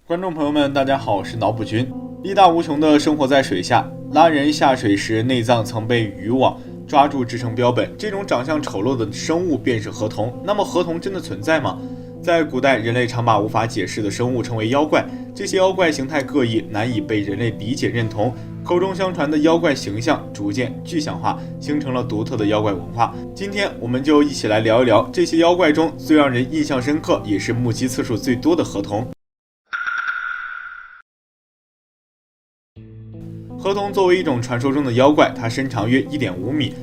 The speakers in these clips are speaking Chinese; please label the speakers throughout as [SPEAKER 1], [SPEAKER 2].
[SPEAKER 1] 观众朋友们，大家好，我是脑补君。力大无穷的生活在水下，拉人下水时内脏曾被渔网抓住制成标本。这种长相丑陋的生物便是河童。那么河童真的存在吗？在古代，人类常把无法解释的生物称为妖怪。这些妖怪形态各异，难以被人类理解认同。口中相传的妖怪形象逐渐具象化，形成了独特的妖怪文化。今天我们就一起来聊一聊这些妖怪中最让人印象深刻，也是目击次数最多的河童。河童作为一种传说中的妖怪，它身长约 1.5 米，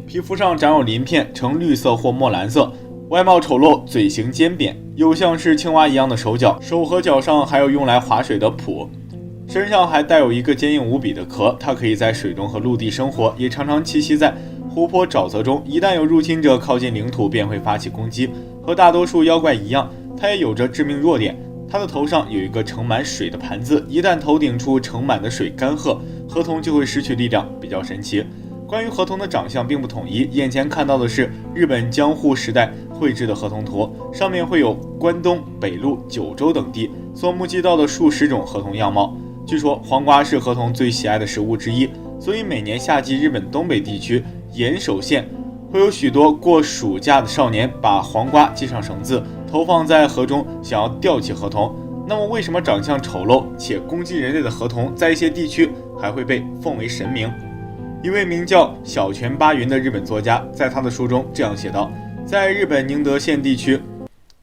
[SPEAKER 1] 皮肤上长有鳞片，呈绿色或墨蓝色，外貌丑陋，嘴型尖扁，有像是青蛙一样的手脚，手和脚上还有用来划水的蹼，身上还带有一个坚硬无比的壳。它可以在水中和陆地生活，也常常栖息在湖泊沼泽中，一旦有入侵者靠近领土，便会发起攻击。和大多数妖怪一样，它也有着致命弱点，它的头上有一个盛满水的盘子，一旦头顶处盛满的水干涸，河童就会失去力量，比较神奇。关于河童的长相并不统一，眼前看到的是日本江户时代绘制的河童图，上面会有关东、北陆、九州等地所目击到的数十种河童样貌。据说黄瓜是河童最喜爱的食物之一，所以每年夏季日本东北地区岩手县会有许多过暑假的少年把黄瓜系上绳子投放在河中，想要钓起河童。那么为什么长相丑陋且攻击人类的河童在一些地区还会被奉为神明？一位名叫小泉八云的日本作家在他的书中这样写道，在日本宁德县地区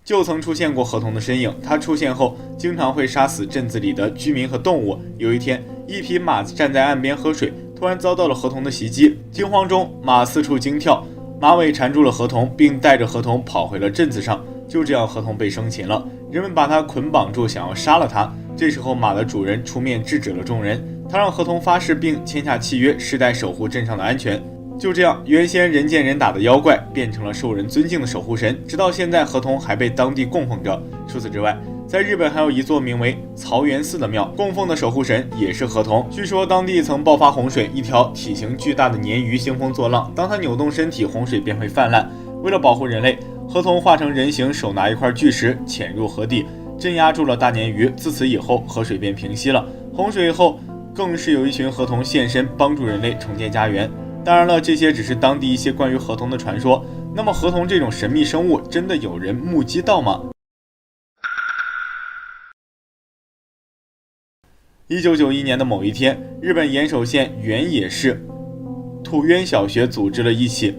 [SPEAKER 1] 就曾出现过河童的身影，他出现后经常会杀死镇子里的居民和动物。有一天，一匹马站在岸边喝水，突然遭到了河童的袭击，惊慌中马四处惊跳，马尾缠住了河童，并带着河童跑回了镇子上。就这样，河童被生擒了，人们把他捆绑住，想要杀了他。这时候马的主人出面制止了众人，他让河童发誓并签下契约，世代守护镇上的安全。就这样，原先人见人打的妖怪变成了受人尊敬的守护神，直到现在，河童还被当地供奉着。除此之外，在日本还有一座名为曹元寺的庙，供奉的守护神也是河童。据说当地曾爆发洪水，一条体型巨大的鲶鱼兴风作浪，当它扭动身体，洪水便会泛滥。为了保护人类，河童化成人形，手拿一块巨石潜入河底，镇压住了大鲶鱼。自此以后，河水便平息了。洪水后，更是有一群河童现身，帮助人类重建家园。当然了，这些只是当地一些关于河童的传说。那么河童这种神秘生物，真的有人目击到吗？1991年的某一天，日本岩手县原野市土渊小学组织了一起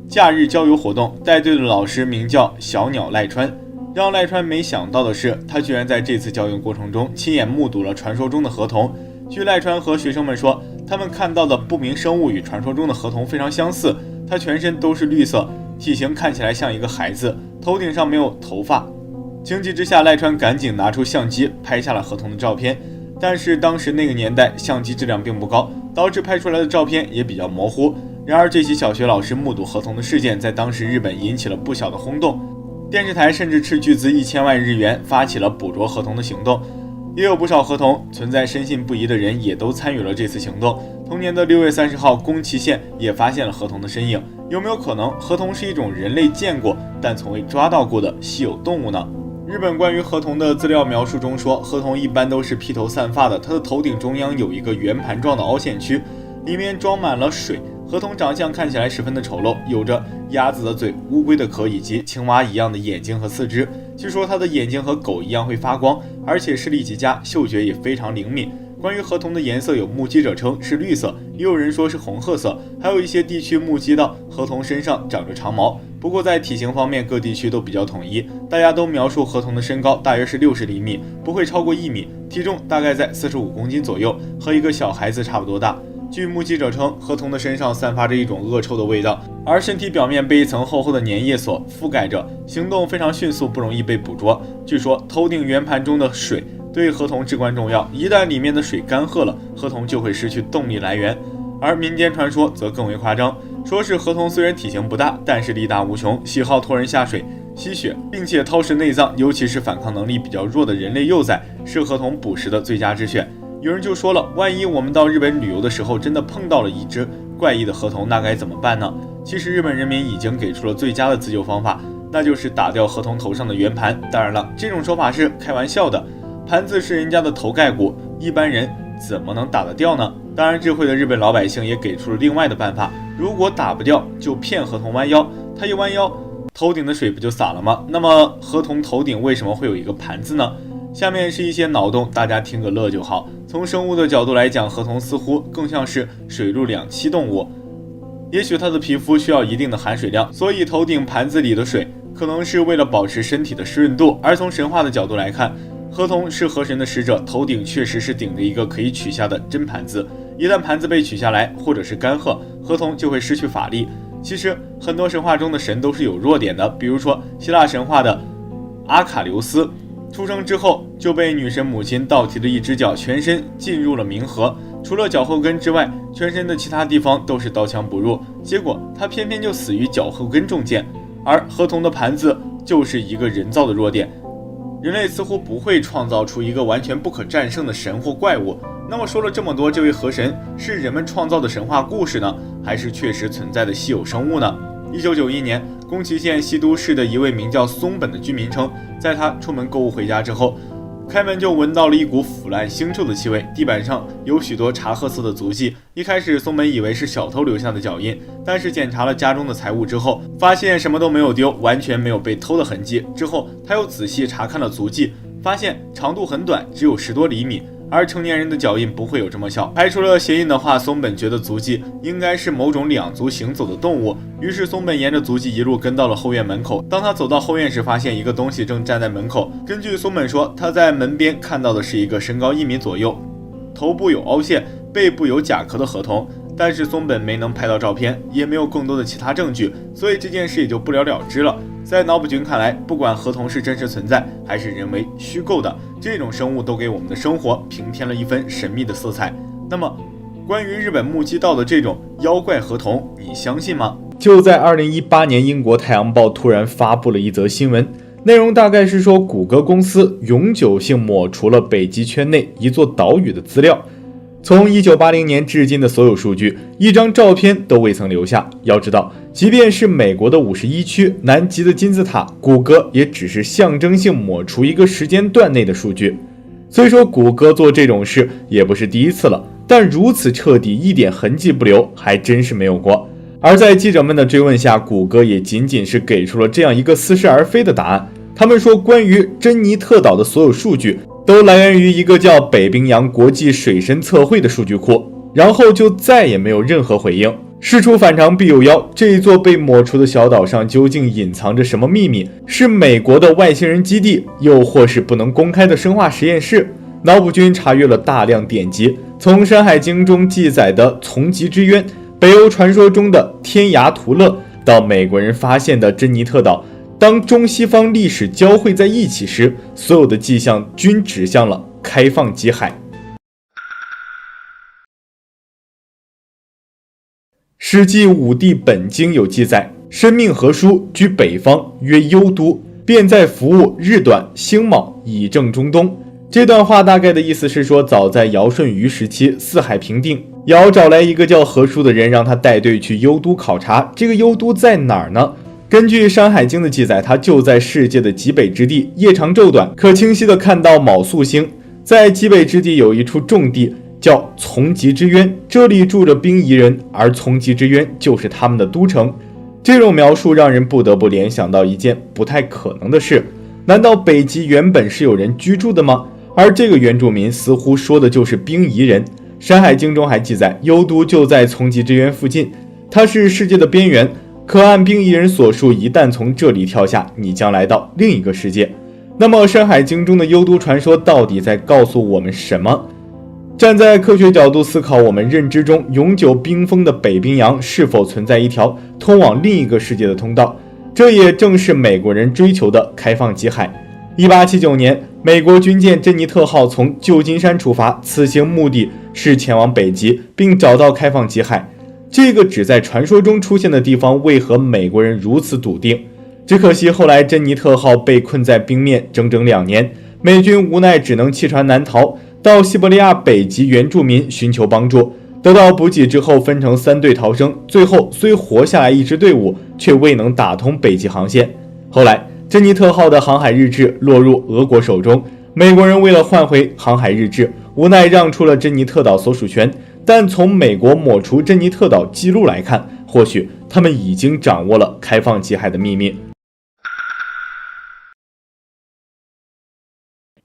[SPEAKER 1] 假日郊游活动，带队的老师名叫小鸟赖川。让赖川没想到的是，他居然在这次郊游过程中亲眼目睹了传说中的河童。据赖川和学生们说，他们看到的不明生物与传说中的河童非常相似，它全身都是绿色，体型看起来像一个孩子，头顶上没有头发。情急之下，赖川赶紧拿出相机拍下了河童的照片，但是当时那个年代相机质量并不高，导致拍出来的照片也比较模糊。然而这些小学老师目睹河童的事件在当时日本引起了不小的轰动，电视台甚至斥巨资1000万日元发起了捕捉河童的行动。也有不少河童存在深信不疑的人也都参与了这次行动。同年的6月30号，宫崎县也发现了河童的身影。有没有可能河童是一种人类见过但从未抓到过的稀有动物呢？日本关于河童的资料描述中说，河童一般都是披头散发的，它的头顶中央有一个圆盘状的凹陷区，里面装满了水。河童长相看起来十分的丑陋，有着鸭子的嘴、乌龟的壳以及青蛙一样的眼睛和四肢。据说它的眼睛和狗一样会发光，而且视力极佳，嗅觉也非常灵敏。关于河童的颜色，有目击者称是绿色，也有人说是红褐色，还有一些地区目击到河童身上长着长毛。不过在体型方面，各地区都比较统一，大家都描述河童的身高大约是60厘米，不会超过1米，体重大概在45公斤左右，和一个小孩子差不多大。据目击者称，河童的身上散发着一种恶臭的味道，而身体表面被一层厚厚的粘液所覆盖着，行动非常迅速，不容易被捕捉。据说头顶圆盘中的水对河童至关重要，一旦里面的水干涸了，河童就会失去动力来源。而民间传说则更为夸张，说是河童虽然体型不大，但是力大无穷，喜好拖人下水吸血，并且掏食内脏，尤其是反抗能力比较弱的人类幼崽，是河童捕食的最佳之选。有人就说了，万一我们到日本旅游的时候真的碰到了一只怪异的河童，那该怎么办呢？其实日本人民已经给出了最佳的自救方法，那就是打掉河童头上的圆盘。当然了，这种说法是开玩笑的，盘子是人家的头盖骨，一般人怎么能打得掉呢？当然，智慧的日本老百姓也给出了另外的办法，如果打不掉，就骗河童弯腰，他一弯腰，头顶的水不就洒了吗？那么河童头顶为什么会有一个盘子呢？下面是一些脑洞，大家听个乐就好。从生物的角度来讲，河童似乎更像是水陆两栖动物，也许它的皮肤需要一定的含水量，所以头顶盘子里的水可能是为了保持身体的湿润度。而从神话的角度来看，河童是河神的使者，头顶确实是顶着一个可以取下的真盘子，一旦盘子被取下来或者是干涸，河童就会失去法力。其实很多神话中的神都是有弱点的，比如说希腊神话的阿卡琉斯，出生之后就被女神母亲倒提着一只脚，全身进入了冥河，除了脚后跟之外，全身的其他地方都是刀枪不入，结果他偏偏就死于脚后跟中箭。而河童的盘子就是一个人造的弱点，人类似乎不会创造出一个完全不可战胜的神或怪物。那么说了这么多，这位河神是人们创造的神话故事呢，还是确实存在的稀有生物呢？1991年，宫崎县西都市的一位名叫松本的居民称，在他出门购物回家之后，开门就闻到了一股腐烂腥臭的气味，地板上有许多茶褐色的足迹。一开始松本以为是小偷留下的脚印，但是检查了家中的财物之后，发现什么都没有丢，完全没有被偷的痕迹。之后他又仔细查看了足迹，发现长度很短，只有10多厘米，而成年人的脚印不会有这么小。排除了鞋印的话，松本觉得足迹应该是某种两足行走的动物，于是松本沿着足迹一路跟到了后院门口。当他走到后院时，发现一个东西正站在门口。根据松本说，他在门边看到的是一个身高1米左右，头部有凹陷，背部有甲壳的河童，但是松本没能拍到照片，也没有更多的其他证据，所以这件事也就不了了之了。在脑补君看来，不管河童是真实存在还是人为虚构的，这种生物都给我们的生活平添了一分神秘的色彩。那么关于日本目击到的这种妖怪河童，你相信吗？就在2018年，英国太阳报突然发布了一则新闻，内容大概是说谷歌公司永久性抹除了北极圈内一座岛屿的资料，从1980年至今的所有数据，一张照片都未曾留下。要知道，即便是美国的51区、南极的金字塔，谷歌也只是象征性抹除一个时间段内的数据。虽说谷歌做这种事也不是第一次了，但如此彻底一点痕迹不留还真是没有过。而在记者们的追问下，谷歌也仅仅是给出了这样一个似是而非的答案。他们说，关于珍妮特岛的所有数据都来源于一个叫北冰洋国际水深测绘的数据库，然后就再也没有任何回应。事出反常必有妖，这一座被抹除的小岛上究竟隐藏着什么秘密？是美国的外星人基地，又或是不能公开的生化实验室？脑补君查阅了大量典籍，从《山海经》中记载的从极之渊，北欧传说中的天涯图勒，到美国人发现的珍妮特岛，当中西方历史交汇在一起时，所有的迹象均指向了开放极海。史记五帝本经有记载，申命河书居北方，曰幽都，便在服务日短辛卯，以正中东。这段话大概的意思是说，早在尧舜禹时期，四海平定，尧找来一个叫河书的人，让他带队去幽都考察。这个幽都在哪儿呢？根据《山海经》的记载，它就在世界的极北之地，夜长昼短，可清晰地看到卯宿星。在极北之地有一处重地叫从极之渊，这里住着冰夷人，而从极之渊就是他们的都城。这种描述让人不得不联想到一件不太可能的事，难道北极原本是有人居住的吗？而这个原住民似乎说的就是冰夷人。《山海经》中还记载，幽都就在从极之渊附近，它是世界的边缘，可按冰夷人所述，一旦从这里跳下，你将来到另一个世界。那么《山海经》中的幽都传说到底在告诉我们什么？站在科学角度思考，我们认知中永久冰封的北冰洋是否存在一条通往另一个世界的通道？这也正是美国人追求的开放极海。1879年，美国军舰珍妮特号从旧金山出发，此行目的是前往北极，并找到开放极海。这个只在传说中出现的地方，为何美国人如此笃定？只可惜后来珍妮特号被困在冰面整整2年，美军无奈只能弃船难逃，到西伯利亚北极原住民寻求帮助。得到补给之后，分成3队逃生，最后虽活下来一支队伍，却未能打通北极航线。后来珍妮特号的航海日志落入俄国手中，
[SPEAKER 2] 美国人为了换回航海日志，无奈让出了珍妮特岛所属权。但从美国抹除珍妮特岛记录来看，或许他们已经掌握了开放极海的秘密。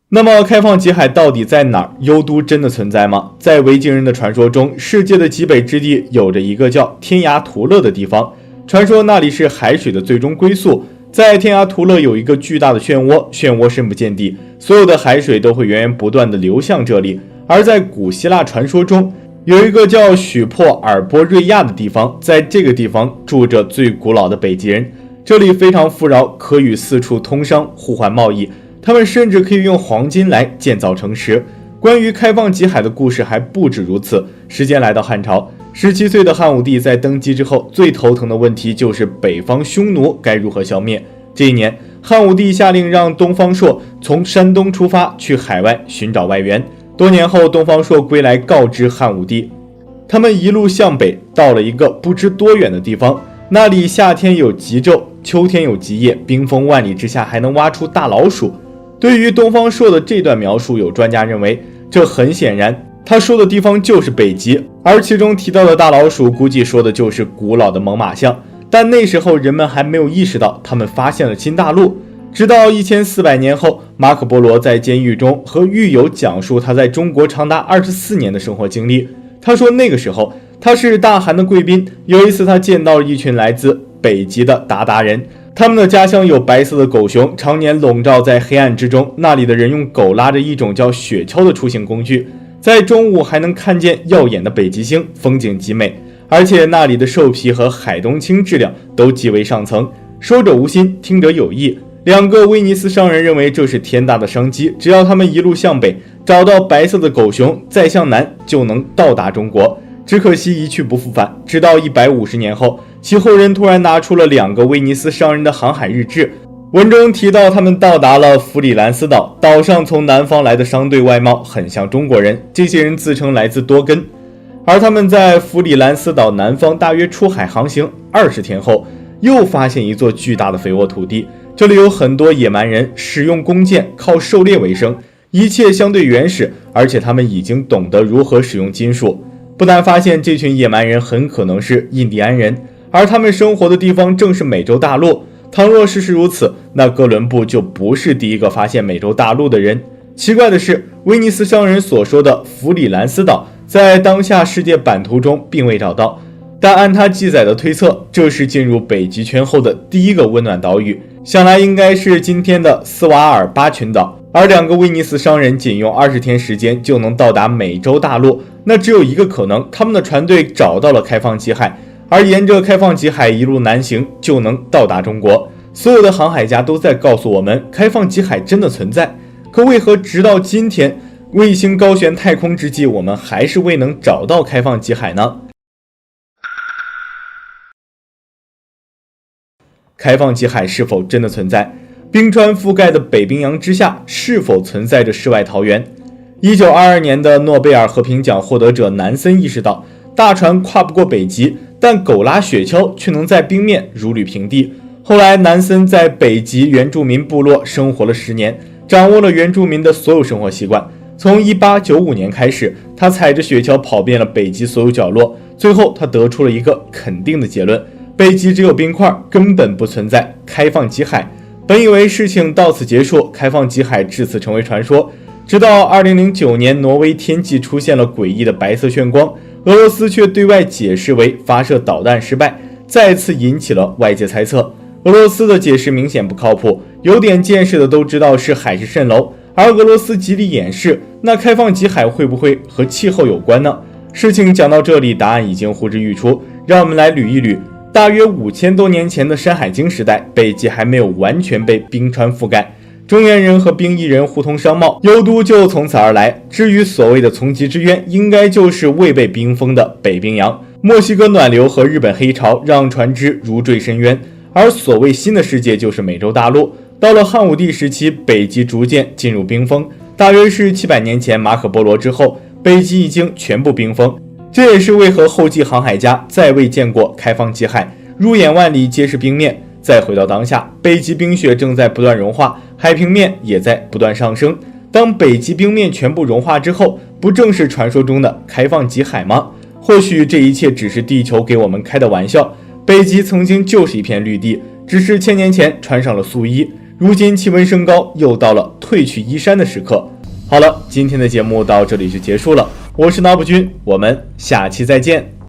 [SPEAKER 2] 那么开放极海到底在哪儿？幽都真的存在吗？在维京人的传说中，世界的极北之地有着一个叫天涯图勒的地方，传说那里是海水的最终归宿。在天涯图勒有一个巨大的漩涡，漩涡深不见底，所有的海水都会源源不断地流向这里。而在古希腊传说中，有一个叫许珀尔波瑞亚的地方，在这个地方住着最古老的北极人，这里非常富饶，可与四处通商互换贸易，他们甚至可以用黄金来建造城池。关于开放极海的故事还不止如此。时间来到汉朝，17岁的汉武帝在登基之后，最头疼的问题就是北方匈奴该如何消灭。这一年，汉武帝下令让东方朔从山东出发，去海外寻找外援。多年后，东方朔归来告知汉武帝，他们一路向北，到了一个不知多远的地方，那里夏天有极昼，秋天有极夜，冰封万里之下还能挖出大老鼠。对于东方朔的这段描述，有专家认为，这很显然他说的地方就是北极，而其中提到的大老鼠估计说的就是古老的猛犸象。但那时候人们还没有意识到他们发现了新大陆。直到1400年后，马可波罗在监狱中和狱友讲述他在中国长达24年的生活经历。他说那个时候他是大汗的贵宾，有一次他见到了一群来自北极的鞑靼人，他们的家乡有白色的狗熊，常年笼罩在黑暗之中，那里的人用狗拉着一种叫雪橇的出行工具，在中午还能看见耀眼的北极星，风景极美，而且那里的兽皮和海东青质量都极为上层。说者无心，听者有意。两个威尼斯商人认为这是天大的商机，只要他们一路向北，找到白色的狗熊，再向南就能到达中国。只可惜一去不复返，直到150年后，其后人突然拿出了2个威尼斯商人的航海日志，文中提到他们到达了弗里兰斯岛，岛上从南方来的商队外貌很像中国人，这些人自称来自多根，而他们在弗里兰斯岛南方大约出海航行20天后，又发现一座巨大的肥沃土地，这里有很多野蛮人，使用弓箭，靠狩猎为生，一切相对原始，而且他们已经懂得如何使用金属。不难发现，这群野蛮人很可能是印第安人，而他们生活的地方正是美洲大陆。倘若事实如此，那哥伦布就不是第一个发现美洲大陆的人。奇怪的是，威尼斯商人所说的弗里兰斯岛在当下世界版图中并未找到，但按他记载的推测，这是进入北极圈后的第一个温暖岛屿，想来应该是今天的斯瓦尔巴群岛。而2个威尼斯商人仅用20天时间就能到达美洲大陆，那只有一个可能，他们的船队找到了开放极海，而沿着开放极海一路南行就能到达中国。所有的航海家都在告诉我们，开放极海真的存在，可为何直到今天卫星高悬太空之际，我们还是未能找到开放极海呢？开放极海是否真的存在？冰川覆盖的北冰洋之下是否存在着世外桃源？1922年的诺贝尔和平奖获得者南森意识到，大船跨不过北极，但狗拉雪橇却能在冰面如履平地。后来南森在北极原住民部落生活了10年，掌握了原住民的所有生活习惯。从1895年开始，他踩着雪橇跑遍了北极所有角落，最后他得出了一个肯定的结论：北极只有冰块，根本不存在开放极海。本以为事情到此结束，开放极海至此成为传说，直到2009年挪威天际出现了诡异的白色炫光，俄罗斯却对外解释为发射导弹失败，再次引起了外界猜测。俄罗斯的解释明显不靠谱，有点见识的都知道是海市蜃楼，而俄罗斯极力掩饰，那开放极海会不会和气候有关呢？事情讲到这里，答案已经呼之欲出，让我们来捋一捋。大约5000多年前的山海经时代，北极还没有完全被冰川覆盖，中原人和冰夷人互通商贸，幽都就从此而来。至于所谓的从极之渊，应该就是未被冰封的北冰洋。墨西哥暖流和日本黑潮让船只如坠深渊，而所谓新的世界就是美洲大陆。到了汉武帝时期，北极逐渐进入冰封，大约是700年前马可波罗之后，北极已经全部冰封。这也是为何后继航海家再未见过开放极海，入眼万里皆是冰面。再回到当下，北极冰雪正在不断融化，海平面也在不断上升。当北极冰面全部融化之后，不正是传说中的开放极海吗？或许这一切只是地球给我们开的玩笑，北极曾经就是一片绿地，只是1000年前穿上了素衣，如今气温升高，又到了褪去衣衫的时刻。好了，今天的节目到这里就结束了，我是脑补君，我们下期再见。